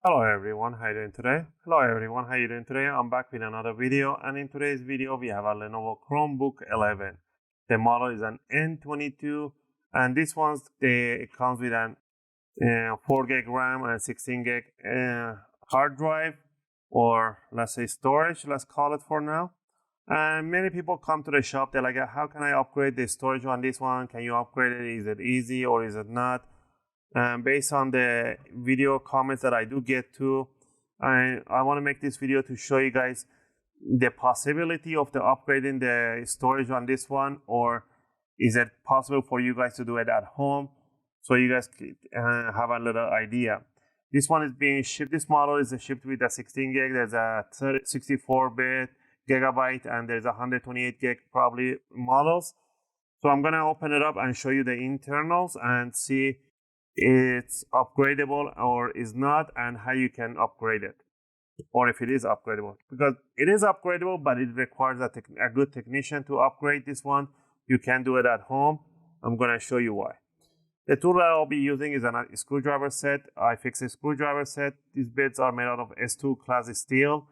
Hello everyone, how you doing today? Hello everyone, how you doing today? I'm back with another video, and in today's video we have a Lenovo Chromebook 11. The model is an N22, and this one it comes with an 4 gig RAM and 16 gig hard drive, or let's say storage, let's call it for now. And many people come to the shop, they're like, how can I upgrade the storage on this one? Can you upgrade it? Is it easy or is it not? Based on the video comments that I do get to, I want to make this video to show you guys the possibility of the upgrading the storage on this one, or is it possible for you guys to do it at home, so you guys have a little idea. This one is being shipped, this model is shipped with a 16 gig, there's a 64-bit gigabyte, and there's a 128 gig probably models. So I'm going to open it up and show you the internals and see it's upgradable or is not, and how you can upgrade it, or if it is upgradable, because it is upgradable, but it requires a good technician to upgrade this one. You can do it at home. I'm going to show you why. The tool that I'll be using is a screwdriver set. UFIXTEK screwdriver set. These bits are made out of S2 class steel.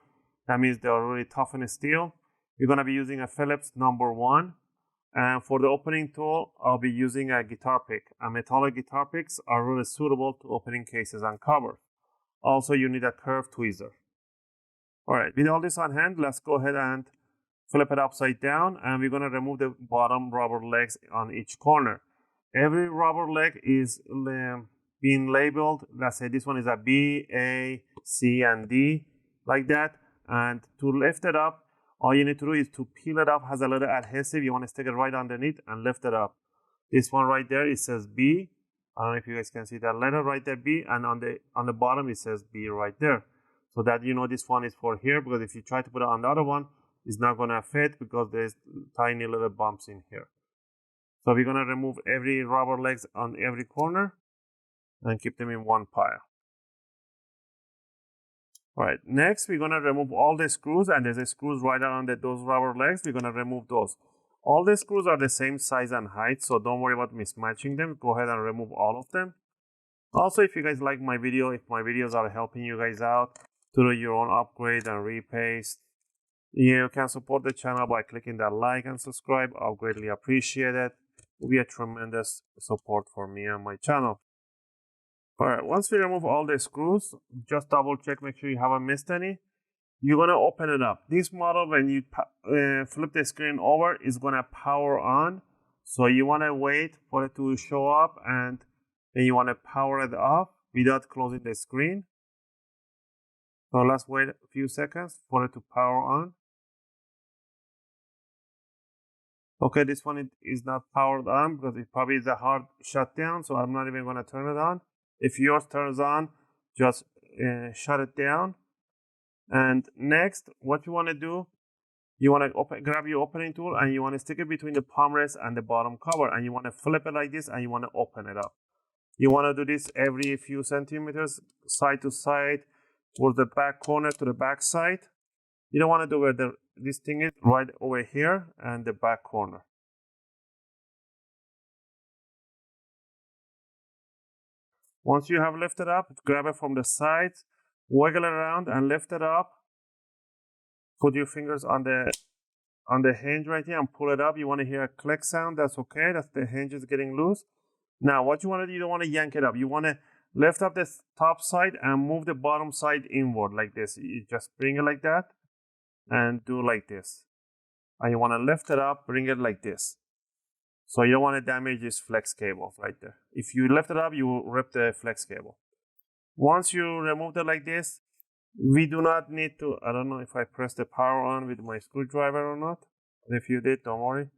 That means they are really toughened steel. You're going to be using a Phillips #1. And for the opening tool, I'll be using a guitar pick. Metallic guitar picks are really suitable to opening cases and covers. Also, you need a curved tweezer. All right, with all this on hand, let's go ahead and flip it upside down, and we're going to remove the bottom rubber legs on each corner. Every rubber leg is being labeled. Let's say this one is a B, A, C, and D, like that. And to lift it up, all you need to do is to peel it up. Has a little adhesive. You want to stick it right underneath and lift it up. This one right there, it says B. I don't know if you guys can see that letter right there, B, and on the bottom it says B right there. So that you know this one is for here, because if you try to put it on the other one, it's not gonna fit because there's tiny little bumps in here. So we're gonna remove every rubber legs on every corner and keep them in one pile. All right, next we're going to remove all the screws, and there's a screws right around those rubber legs. We're going to remove those. All the screws are the same size and height, so don't worry about mismatching them. Go ahead and remove all of them. Also, if you guys like my video, if my videos are helping you guys out to do your own upgrade and repaste, you can support the channel by clicking that like and subscribe. I'll greatly appreciate it. It will be a tremendous support for me and my channel. All right, once we remove all the screws, just double check, make sure you haven't missed any. You're going to open it up. This model, when you flip the screen over, is going to power on. So you want to wait for it to show up, and then you want to power it off without closing the screen. So let's wait a few seconds for it to power on. Okay, this one is not powered on because it probably is a hard shutdown, so I'm not even going to turn it on. If yours turns on, just shut it down. And next, what you want to do, you want to grab your opening tool, and you want to stick it between the palm rest and the bottom cover, and you want to flip it like this, and you want to open it up. You want to do this every few centimeters, side to side, towards the back corner to the back side. You don't want to do where this thing is, right over here and the back corner. Once you have lifted up, grab it from the sides, wiggle it around and lift it up. Put your fingers on the hinge right here and pull it up. You want to hear a click sound. That's okay. That's the hinge is getting loose. Now, what you want to do, you don't want to yank it up. You want to lift up the top side and move the bottom side inward like this. You just bring it like that and do like this. And you want to lift it up, bring it like this. So you don't want to damage this flex cable right there. If you lift it up, you will rip the flex cable. Once you remove it like this, we do not need to, I don't know if I pressed the power on with my screwdriver or not. If you did, don't worry.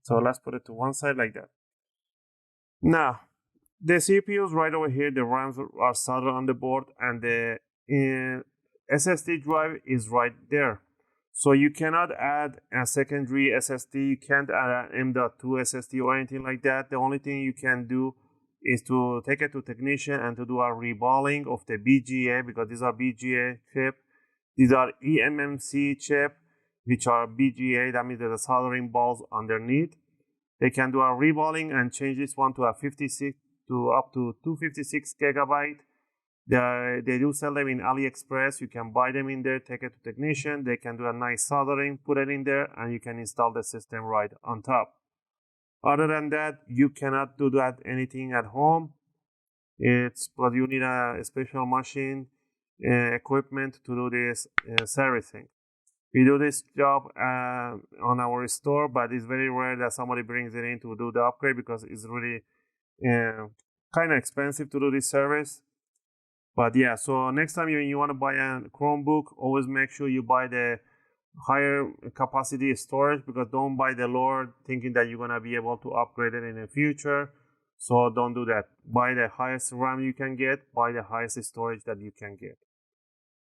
So let's put it to one side like that. Now, the CPU is right over here. The RAMs are soldered on the board, and the SSD drive is right there. So you cannot add a secondary SSD, you can't add an M.2 SSD or anything like that. The only thing you can do is to take it to technician and to do a reballing of the BGA, because these are BGA chip. These are eMMC chip, which are BGA, that means there's soldering balls underneath. They can do a reballing and change this one to a 56 to up to 256 gigabyte. They do sell them in AliExpress. You can buy them in there, take it to technician. They can do a nice soldering, put it in there, and you can install the system right on top. Other than that, you cannot do that anything at home. But you need a special machine equipment to do this servicing. We do this job on our store, but it's very rare that somebody brings it in to do the upgrade because it's really kind of expensive to do this service. But yeah, so next time you want to buy a Chromebook, always make sure you buy the higher capacity storage, because don't buy the lower thinking that you're going to be able to upgrade it in the future. So don't do that. Buy the highest RAM you can get, buy the highest storage that you can get.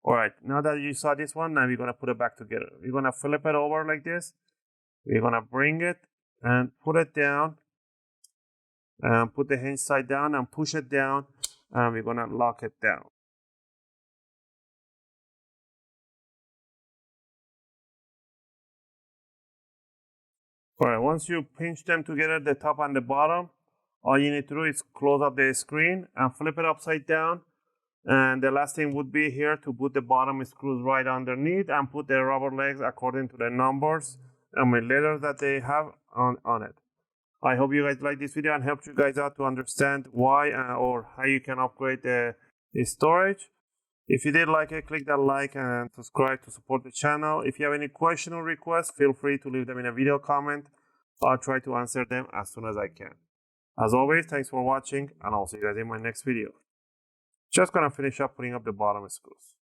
All right, now that you saw this one, now we're going to put it back together. We're going to flip it over like this. We're going to bring it and put it down. Put the hinge side down and push it down. And we're going to lock it down. All right, once you pinch them together, the top and the bottom, all you need to do is close up the screen and flip it upside down. And the last thing would be here to put the bottom screws right underneath and put the rubber legs according to the numbers and the letters that they have on it. I hope you guys like this video and helped you guys out to understand why or how you can upgrade the storage. If you did like it, click that like and subscribe to support the channel. If you have any question or requests, feel free to leave them in a video comment. I'll try to answer them as soon as I can. As always, thanks for watching, and I'll see you guys in my next video. Just gonna finish up putting up the bottom screws.